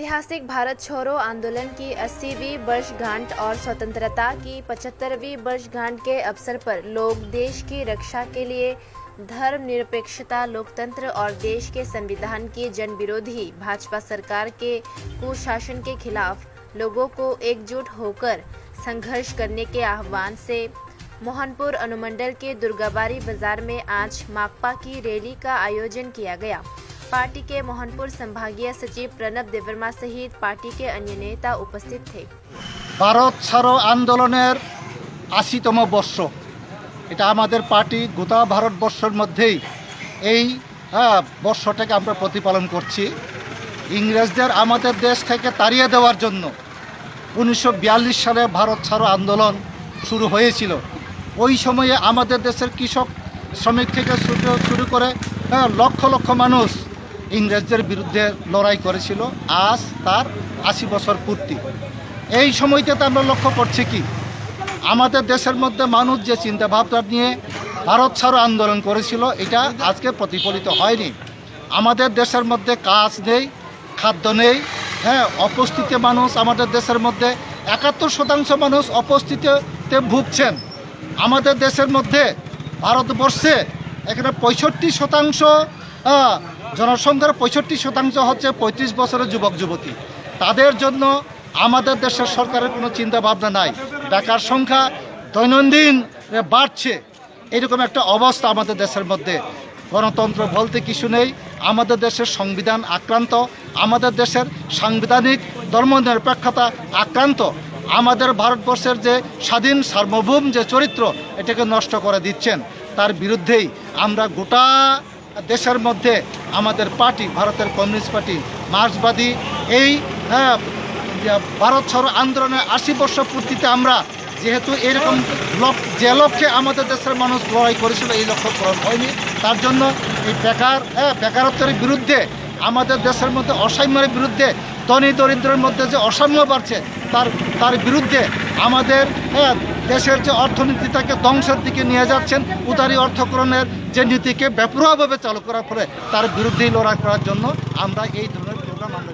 ऐतिहासिक भारत छोड़ो आंदोलन की 80वीं वर्षगांठ और स्वतंत्रता की 75वीं वर्षगांठ के अवसर पर लोग देश की रक्षा के लिए धर्मनिरपेक्षता, लोकतंत्र और देश के संविधान की जनविरोधी भाजपा सरकार के कुशासन के खिलाफ लोगों को एकजुट होकर संघर्ष करने के आह्वान से मोहनपुर अनुमंडल के दुर्गाबारी बाजार में आज माकपा की रैली का आयोजन किया गया। पार्टी के मोहनपुर संभागीय सचिव प्रणब देवर्मा सहित पार्टी के अन्य नेता उपस्थित थे। भारत ছাড়ো আন্দোলনের ৮০তম বর্ষ, এটা আমাদের পার্টি গোটা ভারতবর্ষের মধ্যেই এই বর্ষটাকে আমরা প্রতিপালন করছি। ইংরেজদের আমাদের দেশ থেকে তাড়িয়ে দেওয়ার জন্য ১৯৪২ সালে ভারত ছাড়ো আন্দোলন শুরু হয়েছিল। ওই সময়ে আমাদের দেশের কৃষক শ্রমিক থেকে শুরু করে লক্ষ লক্ষ মানুষ ইংরেজদের বিরুদ্ধে লড়াই করেছিল। আজ তার ৮০ বছর পূর্তি। এই সময়টাতে আমরা লক্ষ্য করছি কি আমাদের দেশের মধ্যে মানুষ যে চিন্তাভাবনা নিয়ে ভারত ছাড়ো আন্দোলন করেছিল এটা আজকে প্রতিফলিত হয়নি। আমাদের দেশের মধ্যে কাজ নেই, খাদ্য নেই, অপুষ্টিতে মানুষ আমাদের দেশের মধ্যে ৭১% মানুষ অপুষ্টিতে ভুগছেন। আমাদের দেশের মধ্যে ভারতবর্ষে এখানে ৬৫% জনসংখ্যার ৬৫% হচ্ছে ৩৫ বছরের যুবক যুবতী। তাদের জন্য আমাদের দেশের সরকারের কোনো চিন্তা ভাবনা নাই। বেকার সংখ্যা দৈনন্দিন বাড়ছে। এরকম একটা অবস্থা আমাদের দেশের মধ্যে। গণতন্ত্র বলতে কিছু নেই। আমাদের দেশের সংবিধান আক্রান্ত, আমাদের দেশের সাংবিধানিক ধর্মনিরপেক্ষতা আক্রান্ত। আমাদের ভারতবর্ষের যে স্বাধীন সার্বভৌম যে চরিত্র এটাকে নষ্ট করে দিচ্ছেন। তার বিরুদ্ধেই আমরা গোটা দেশের মধ্যে আমাদের পার্টি ভারতের কমিউনিস্ট পার্টি মার্ক্সবাদী এই ভারত ছাড়ো আন্দোলনের ৮০ বর্ষ পূর্তিতে আমরা যেহেতু এরকম যে লক্ষ্যে আমাদের দেশের মানুষ লড়াই করেছিল এই লক্ষ্য পূরণ হয়নি। তার জন্য এই বেকারত্বের বিরুদ্ধে আমাদের দেশের মধ্যে অসাম্যের বিরুদ্ধে ধনী দরিদ্রের মধ্যে যে অসাম্য বাড়ছে তার বিরুদ্ধে আমাদের দেশের যে অর্থনীতিটাকে ধ্বংসের দিকে নিয়ে যাচ্ছেন, উদারী অর্থকরণের যে নীতিকে বেপরোয়াভাবে চালু করার ফলে তার বিরুদ্ধেই লড়াই করার জন্য আমরা এই ধরনের প্রোগ্রাম আমরা